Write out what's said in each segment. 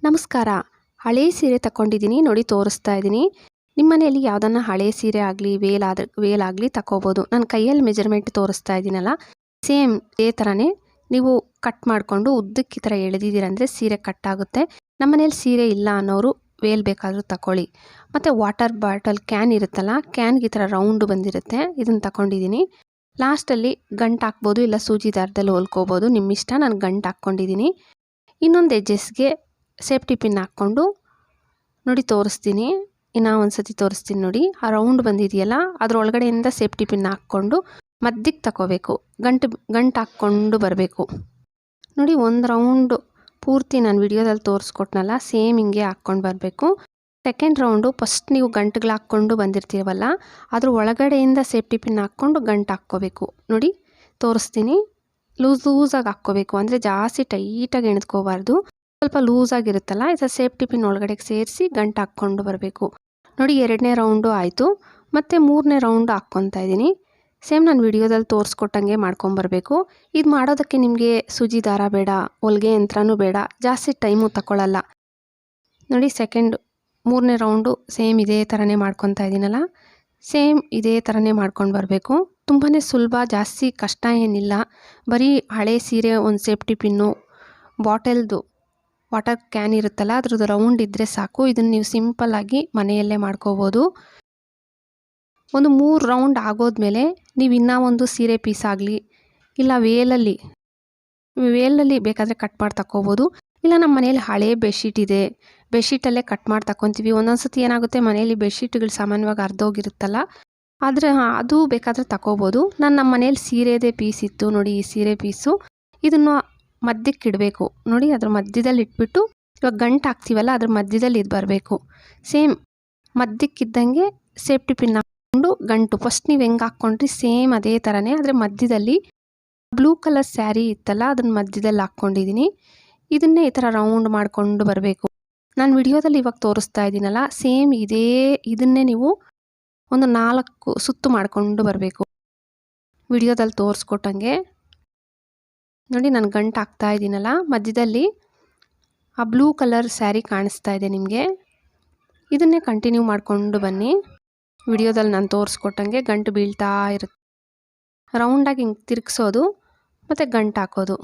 ನಮಸ್ಕಾರ. ಹಳೆ ಸೀರೆ ತಗೊಂಡಿದ್ದೀನಿ ನೋಡಿ, ತೋರಿಸ್ತಾ ಇದ್ದೀನಿ. ನಿಮ್ಮ ಮನೆಯಲ್ಲಿ ಯಾವುದನ್ನ ಹಳೆ ಸೀರೆ ಆಗಲಿ ವೇಲಾಗಲಿ ತಗೋಬೋದು. ನಾನು ಕೈಯಲ್ಲಿ ಮೆಜರ್ಮೆಂಟ್ ತೋರಿಸ್ತಾ ಇದ್ದೀನಲ್ಲ, ಸೇಮ್ ಇದೇ ಥರನೇ ನೀವು ಕಟ್ ಮಾಡಿಕೊಂಡು ಉದ್ದಕ್ಕೆ ಈ ಥರ ಎಳೆದಿದ್ದೀರಂದರೆ ಸೀರೆ ಕಟ್ ಆಗುತ್ತೆ. ನಮ್ಮ ಮನೇಲಿ ಸೀರೆ ಇಲ್ಲ ಅನ್ನೋರು ವೇಲ್ ಬೇಕಾದರೂ ತಗೊಳ್ಳಿ. ಮತ್ತು ವಾಟರ್ ಬಾಟಲ್ ಕ್ಯಾನ್ ಇರುತ್ತಲ್ಲ, ಕ್ಯಾನ್ಗೆ ಈ ಥರ ರೌಂಡು ಬಂದಿರುತ್ತೆ, ಇದನ್ನು ತಗೊಂಡಿದ್ದೀನಿ. ಲಾಸ್ಟಲ್ಲಿ ಗಂಟು ಹಾಕ್ಬೋದು, ಇಲ್ಲ ಸೂಜಿ ದಾರದಲ್ಲಿ ಹೊಲ್ಕೋಬೋದು, ನಿಮ್ಮ ಇಷ್ಟ. ನಾನು ಗಂಟು ಹಾಕ್ಕೊಂಡಿದ್ದೀನಿ. ಇನ್ನೊಂದು ಎಡ್ಜಸ್ಗೆ ಸೇಫ್ಟಿ ಪಿನ್ ಹಾಕ್ಕೊಂಡು ನೋಡಿ ತೋರಿಸ್ತೀನಿ. ಇನ್ನೂ ಒಂದು ಸತಿ ತೋರಿಸ್ತೀನಿ ನೋಡಿ. ಆ ರೌಂಡ್ ಬಂದಿದೆಯಲ್ಲ, ಅದರೊಳಗಡೆಯಿಂದ ಸೇಫ್ಟಿ ಪಿನ್ ಹಾಕ್ಕೊಂಡು ಮಧ್ಯಕ್ಕೆ ತಗೋಬೇಕು. ಗಂಟು ಹಾಕ್ಕೊಂಡು ಬರಬೇಕು ನೋಡಿ. ಒಂದು ರೌಂಡು ಪೂರ್ತಿ ನಾನು ವಿಡಿಯೋದಲ್ಲಿ ತೋರಿಸ್ಕೊಟ್ನಲ್ಲ, ಸೇಮ್ ಹಿಂಗೆ ಹಾಕ್ಕೊಂಡು ಬರಬೇಕು. ಸೆಕೆಂಡ್ ರೌಂಡು ಫಸ್ಟ್ ನೀವು ಗಂಟುಗಳು ಹಾಕ್ಕೊಂಡು ಬಂದಿರ್ತೀವಲ್ಲ, ಅದ್ರ ಒಳಗಡೆಯಿಂದ ಸೇಫ್ಟಿ ಪಿನ್ ಹಾಕ್ಕೊಂಡು ಗಂಟು ಹಾಕ್ಕೋಬೇಕು ನೋಡಿ. ತೋರಿಸ್ತೀನಿ. ಲೂಸಾಗಿ ಹಾಕ್ಕೋಬೇಕು, ಅಂದರೆ ಜಾಸ್ತಿ ಟೈಟಾಗಿ ಎಣ್ಕೋಬಾರ್ದು. ಸ್ವಲ್ಪ ಲೂಸಾಗಿರುತ್ತಲ್ಲ, ಇದು ಸೇಫ್ಟಿ ಪಿನ್ ಒಳಗಡೆಗೆ ಸೇರಿಸಿ ಗಂಟು ಹಾಕ್ಕೊಂಡು ಬರಬೇಕು ನೋಡಿ. 2ನೇ ರೌಂಡು ಆಯಿತು. ಮತ್ತು 3ನೇ ರೌಂಡು ಹಾಕ್ಕೊತಾ ಇದ್ದೀನಿ. ಸೇಮ್ ನಾನು ವಿಡಿಯೋದಲ್ಲಿ ತೋರಿಸ್ಕೊಟ್ಟಂಗೆ ಮಾಡ್ಕೊಂಬರ್ಬೇಕು. ಇದು ಮಾಡೋದಕ್ಕೆ ನಿಮಗೆ ಸೂಜಿ ದಾರ ಬೇಡ, ಹೊಲಿಗೆ ಯಂತ್ರನೂ ಬೇಡ, ಜಾಸ್ತಿ ಟೈಮು ತಗೊಳ್ಳಲ್ಲ ನೋಡಿ. 3ನೇ ರೌಂಡು ಸೇಮ್ ಇದೇ ಥರನೇ ಮಾಡ್ಕೊತಾ ಇದ್ದೀನಲ್ಲ, ಸೇಮ್ ಇದೇ ಥರನೇ ಮಾಡ್ಕೊಂಡು ಬರಬೇಕು. ತುಂಬಾ ಸುಲಭ, ಜಾಸ್ತಿ ಕಷ್ಟ ಏನಿಲ್ಲ. ಬರೀ ಹಳೆ ಸೀರೆ, ಒಂದು ಸೇಫ್ಟಿ ಪಿನ್ನು, ಬಾಟಲ್ದು ವಾಟರ್ ಕ್ಯಾನ್ ಇರುತ್ತಲ್ಲ, ಅದ್ರದ್ದು ರೌಂಡ್ ಇದ್ದರೆ ಸಾಕು. ಇದನ್ನು ನೀವು ಸಿಂಪಲ್ಲಾಗಿ ಮನೆಯಲ್ಲೇ ಮಾಡ್ಕೋಬೋದು. ಒಂದು 3 ರೌಂಡ್ ಆಗೋದ್ಮೇಲೆ ನೀವು ಇನ್ನೂ ಒಂದು ಸೀರೆ ಪೀಸ್ ಆಗಲಿ, ಇಲ್ಲ ವೇಲಲ್ಲಿ ಬೇಕಾದರೆ ಕಟ್ ಮಾಡಿ ತಗೋಬೋದು. ಇಲ್ಲ ನಮ್ಮ ಮನೇಲಿ ಹಳೆ ಬೆಡ್ಶೀಟ್ ಇದೆ, ಬೆಡ್ಶೀಟಲ್ಲೇ ಕಟ್ ಮಾಡಿ ತಗೊತೀವಿ. ಒಂದೊಂದು ಸತಿ ಏನಾಗುತ್ತೆ, ಮನೆಯಲ್ಲಿ ಬೆಡ್ಶೀಟ್ಗಳು ಸಾಮಾನ್ಯವಾಗಿ ಅರ್ಧೋಗಿರುತ್ತಲ್ಲ, ಆದರೆ ಅದು ಬೇಕಾದರೆ ತಗೋಬೋದು. ನಮ್ಮ ಮನೇಲಿ ಸೀರೆದೇ ಪೀಸ್ ಇತ್ತು ನೋಡಿ, ಈ ಸೀರೆ ಪೀಸು. ಇದನ್ನು ಮಧ್ಯಕ್ಕೆ ಇಡಬೇಕು ನೋಡಿ. ಅದ್ರ ಮಧ್ಯದಲ್ಲಿ ಇಟ್ಬಿಟ್ಟು ಇವಾಗ ಗಂಟು ಹಾಕ್ತೀವಲ್ಲ, ಅದ್ರ ಮಧ್ಯದಲ್ಲಿ ಇದು ಬರಬೇಕು. ಸೇಮ್ ಮಧ್ಯಕ್ಕಿದ್ದಂಗೆ ಸೇಫ್ಟಿ ಪಿನ್ ಹಾಕ್ಕೊಂಡು ಗಂಟು ಫಸ್ಟ್ ನೀವು ಹೆಂಗೆ ಹಾಕ್ಕೊಂಡ್ರಿ ಸೇಮ್ ಅದೇ ಥರನೇ, ಆದರೆ ಮಧ್ಯದಲ್ಲಿ ಬ್ಲೂ ಕಲರ್ ಸ್ಯಾರಿ ಇತ್ತಲ್ಲ, ಅದನ್ನ ಮಧ್ಯದಲ್ಲಿ ಹಾಕ್ಕೊಂಡಿದ್ದೀನಿ. ಇದನ್ನೇ ಈ ಥರ ರೌಂಡ್ ಮಾಡಿಕೊಂಡು ಬರಬೇಕು. ನಾನು ವಿಡಿಯೋದಲ್ಲಿ ಇವಾಗ ತೋರಿಸ್ತಾ ಇದ್ದೀನಲ್ಲ, ಸೇಮ್ ಇದನ್ನೇ ನೀವು ಒಂದು 4 ಸುತ್ತು ಮಾಡಿಕೊಂಡು ಬರಬೇಕು. ವಿಡಿಯೋದಲ್ಲಿ ತೋರಿಸ್ಕೊಟ್ಟಂಗೆ ನೋಡಿ. ನಾನು ಗಂಟು ಹಾಕ್ತಾ ಇದ್ದೀನಲ್ಲ, ಮಧ್ಯದಲ್ಲಿ ಆ ಬ್ಲೂ ಕಲರ್ ಸ್ಯಾರಿ ಕಾಣಿಸ್ತಾ ಇದೆ ನಿಮಗೆ. ಇದನ್ನೇ ಕಂಟಿನ್ಯೂ ಮಾಡಿಕೊಂಡು ಬನ್ನಿ. ವಿಡಿಯೋದಲ್ಲಿ ನಾನು ತೋರಿಸ್ಕೊಟ್ಟಂಗೆ ಗಂಟು ಬೀಳ್ತಾ ಇರುತ್ತೆ. ರೌಂಡಾಗಿ ಹಿಂಗೆ ತಿರುಗಿಸೋದು ಮತ್ತು ಗಂಟು ಹಾಕೋದು.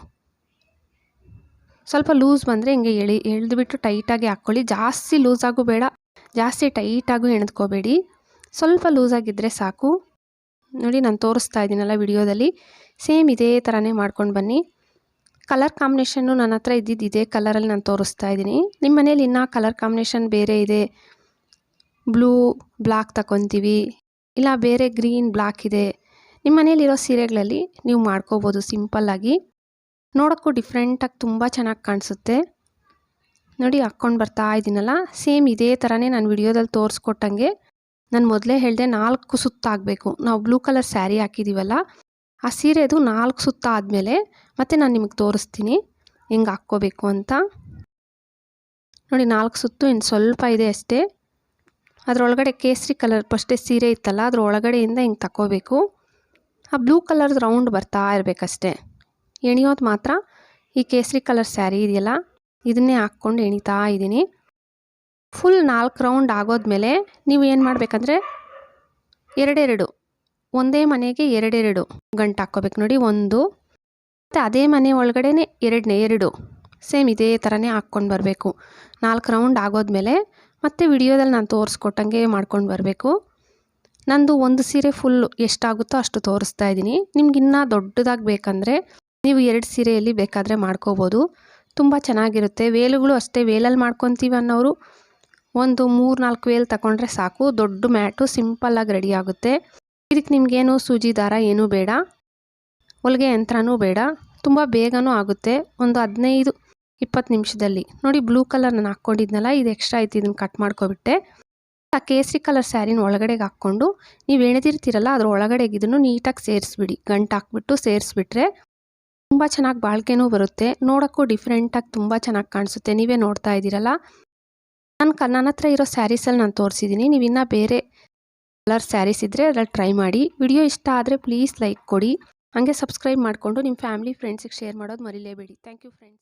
ಸ್ವಲ್ಪ ಲೂಸ್ ಬಂದರೆ ಹಿಂಗೆ ಎಳೆದುಬಿಟ್ಟು ಟೈಟಾಗಿ ಹಾಕ್ಕೊಳ್ಳಿ. ಜಾಸ್ತಿ ಲೂಸಾಗೂ ಬೇಡ, ಜಾಸ್ತಿ ಟೈಟಾಗೂ ಎಳೆದ್ಕೋಬೇಡಿ. ಸ್ವಲ್ಪ ಲೂಸಾಗಿದ್ದರೆ ಸಾಕು ನೋಡಿ. ನಾನು ತೋರಿಸ್ತಾ ಇದ್ದೀನಲ್ಲ ವಿಡಿಯೋದಲ್ಲಿ, ಸೇಮ್ ಇದೇ ಥರನೇ ಮಾಡ್ಕೊಂಡು ಬನ್ನಿ. ಕಲರ್ ಕಾಂಬಿನೇಷನ್ನು ನನ್ನ ಹತ್ರ ಇದ್ದಿದ್ದು ಇದೇ ಕಲರಲ್ಲಿ ನಾನು ತೋರಿಸ್ತಾ ಇದ್ದೀನಿ. ನಿಮ್ಮ ಮನೇಲಿ ಇನ್ನೂ ಕಲರ್ ಕಾಂಬಿನೇಷನ್ ಬೇರೆ ಇದೆ, ಬ್ಲೂ ಬ್ಲ್ಯಾಕ್ ತಗೊತೀವಿ, ಇಲ್ಲ ಬೇರೆ ಗ್ರೀನ್ ಬ್ಲ್ಯಾಕ್ ಇದೆ, ನಿಮ್ಮ ಮನೇಲಿರೋ ಸೀರೆಗಳಲ್ಲಿ ನೀವು ಮಾಡ್ಕೋಬೋದು ಸಿಂಪಲ್ಲಾಗಿ. ನೋಡೋಕ್ಕೂ ಡಿಫ್ರೆಂಟಾಗಿ ತುಂಬ ಚೆನ್ನಾಗಿ ಕಾಣಿಸುತ್ತೆ ನೋಡಿ. ಹಾಕ್ಕೊಂಡು ಬರ್ತಾ ಇದ್ದೀನಲ್ಲ, ಸೇಮ್ ಇದೇ ಥರನೇ ನಾನು ವಿಡಿಯೋದಲ್ಲಿ ತೋರಿಸ್ಕೊಟ್ಟಂಗೆ. ನಾನು ಮೊದಲೇ ಹೇಳಿದೆ 4 ಸುತ್ತಾಗಬೇಕು. ನಾವು ಬ್ಲೂ ಕಲರ್ ಸ್ಯಾರಿ ಹಾಕಿದ್ದೀವಲ್ಲ, ಆ ಸೀರೆದು 4 ಸುತ್ತ ಆದಮೇಲೆ ಮತ್ತೆ ನಾನು ನಿಮಗೆ ತೋರಿಸ್ತೀನಿ ಹೆಂಗೆ ಹಾಕ್ಕೋಬೇಕು ಅಂತ ನೋಡಿ. 4 ಸುತ್ತು ಇನ್ನು ಸ್ವಲ್ಪ ಇದೆ ಅಷ್ಟೇ. ಅದರೊಳಗಡೆ ಕೇಸರಿ ಕಲರ್ ಫಸ್ಟೇ ಸೀರೆ ಇತ್ತಲ್ಲ, ಅದ್ರ ಒಳಗಡೆಯಿಂದ ಹಿಂಗೆ ತಗೋಬೇಕು. ಆ ಬ್ಲೂ ಕಲರ್ದು ರೌಂಡ್ ಬರ್ತಾ ಇರಬೇಕಷ್ಟೇ. ಎಣಿಯೋದು ಮಾತ್ರ ಈ ಕೇಸರಿ ಕಲರ್ ಸ್ಯಾರಿ ಇದೆಯಲ್ಲ, ಇದನ್ನೇ ಹಾಕ್ಕೊಂಡು ಎಣಿತಾ ಇದ್ದೀನಿ. ಫುಲ್ 4 ರೌಂಡ್ ಆಗೋದ್ಮೇಲೆ ನೀವು ಏನು ಮಾಡಬೇಕಂದ್ರೆ, 2 ಒಂದೇ ಮನೆಗೆ 2 ಗಂಟು ಹಾಕ್ಕೋಬೇಕು ನೋಡಿ. 1 ಮತ್ತು ಅದೇ ಮನೆ ಒಳಗಡೆನೇ 2 ಸೇಮ್ ಇದೇ ಥರನೇ ಹಾಕ್ಕೊಂಡು ಬರಬೇಕು. 4 ರೌಂಡ್ ಆಗೋದ್ಮೇಲೆ ಮತ್ತೆ ವಿಡಿಯೋದಲ್ಲಿ ನಾನು ತೋರಿಸ್ಕೊಟ್ಟಂಗೆ ಮಾಡ್ಕೊಂಡು ಬರಬೇಕು. ನಂದು ಒಂದು ಸೀರೆ ಫುಲ್ಲು ಎಷ್ಟಾಗುತ್ತೋ ಅಷ್ಟು ತೋರಿಸ್ತಾ ಇದ್ದೀನಿ. ನಿಮ್ಗಿನ್ನೂ ದೊಡ್ಡದಾಗಿ ಬೇಕಂದರೆ ನೀವು 2 ಸೀರೆಯಲ್ಲಿ ಬೇಕಾದರೆ ಮಾಡ್ಕೋಬೋದು, ತುಂಬ ಚೆನ್ನಾಗಿರುತ್ತೆ. ವೇಲುಗಳು ಅಷ್ಟೇ, ವೇಲಲ್ಲಿ ಮಾಡ್ಕೊತೀವಿ ಅನ್ನೋರು ಒಂದು 3-4 ವೇಲ್ ತಗೊಂಡ್ರೆ ಸಾಕು. ದೊಡ್ಡ ಮ್ಯಾಟು ಸಿಂಪಲ್ಲಾಗಿ ರೆಡಿ ಆಗುತ್ತೆ. ಇದಕ್ಕೆ ನಿಮಗೇನು ಸೂಜಿ ದಾರ ಏನೂ ಬೇಡ, ಹೊಲಿಗೆ ಯಂತ್ರನೂ ಬೇಡ, ತುಂಬ ಬೇಗನೂ ಆಗುತ್ತೆ. ಒಂದು 15-20 ನಿಮಿಷದಲ್ಲಿ ನೋಡಿ. ಬ್ಲೂ ಕಲರ್ ನಾನು ಹಾಕ್ಕೊಂಡಿದ್ನಲ್ಲ, ಇದು ಎಕ್ಸ್ಟ್ರಾ ಆಯ್ತು, ಇದನ್ನು ಕಟ್ ಮಾಡ್ಕೊಬಿಟ್ಟೆ. ಆ ಕೇಸರಿ ಕಲರ್ ಸ್ಯಾರಿನ ಒಳಗಡೆಗೆ ಹಾಕ್ಕೊಂಡು ನೀವು ಎಳೆದಿರ್ತೀರಲ್ಲ, ಅದ್ರ ಒಳಗಡೆಗೆ ಇದನ್ನು ನೀಟಾಗಿ ಸೇರಿಸ್ಬಿಡಿ. ಗಂಟು ಹಾಕ್ಬಿಟ್ಟು ಸೇರಿಸ್ಬಿಟ್ರೆ ತುಂಬ ಚೆನ್ನಾಗಿ ಬಾಳ್ಕೆನೂ ಬರುತ್ತೆ. ನೋಡೋಕ್ಕೂ ಡಿಫ್ರೆಂಟಾಗಿ ತುಂಬ ಚೆನ್ನಾಗಿ ಕಾಣಿಸುತ್ತೆ. ನೀವೇ ನೋಡ್ತಾ ಇದ್ದೀರಲ್ಲ, ನನ್ನ ಹತ್ರ ಇರೋ ಸ್ಯಾರೀಸಲ್ಲಿ ನಾನು ತೋರಿಸಿದ್ದೀನಿ. ನೀವು ಇನ್ನೂ ಬೇರೆ ಕಲರ್ ಸ್ಯಾರೀಸ್ ಇದ್ದರೆ ಅದ್ರಲ್ಲಿ ಟ್ರೈ ಮಾಡಿ. ವಿಡಿಯೋ ಇಷ್ಟ ಆದರೆ ಪ್ಲೀಸ್ ಲೈಕ್ ಕೊಡಿ. ಹಾಗೆ ಸಬ್ಸ್ಕ್ರೈಬ್ ಮಾಡಿಕೊಂಡು ನಿಮ್ಮ ಫ್ಯಾಮಿಲಿ ಫ್ರೆಂಡ್ಸಿಗೆ ಶೇರ್ ಮಾಡೋದು ಮರಿಲೇಬೇಡಿ. Thank you friends.